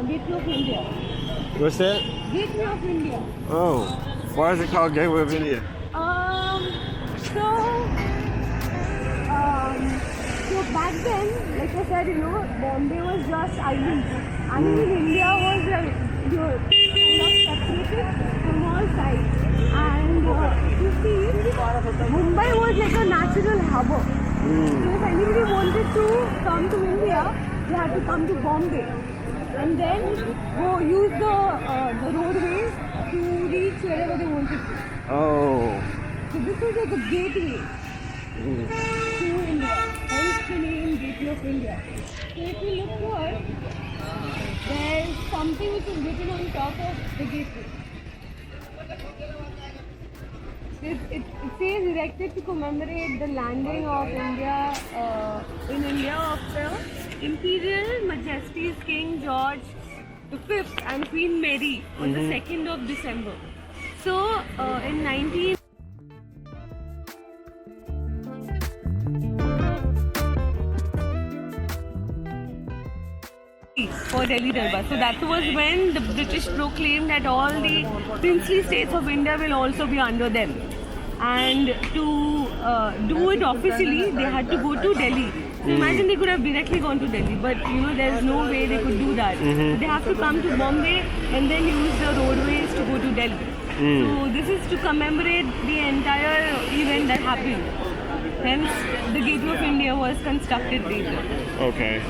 Gateway of India. What's that? Gateway of India. Oh, why is it called Gateway of India? So back then, like I said, Bombay was just islands. And even India was kind of separated from all sides. And you see, Mumbai was like a natural harbor. So if anybody wanted to come to India, they had to come to Bombay. And then go use the roadways to reach wherever they wanted to. Oh. So this was like a gateway to India. Hence the name Gateway of India. So if you look here, there's something which is written on top of the gateway. It says erected to commemorate the landing of India in India of the Imperial Majesties King George V and Queen Mary on the 2nd of December. So in 19 for Delhi Darbar. So that was when the British proclaimed that all the princely states of India will also be under them. And to do it officially, they had to go to Delhi. So imagine they could have directly gone to Delhi, but there's no way they could do that. So they have to come to Bombay and then use the roadways to go to Delhi. So this is to commemorate the entire event that happened. Hence, the Gateway of India was constructed later. Okay.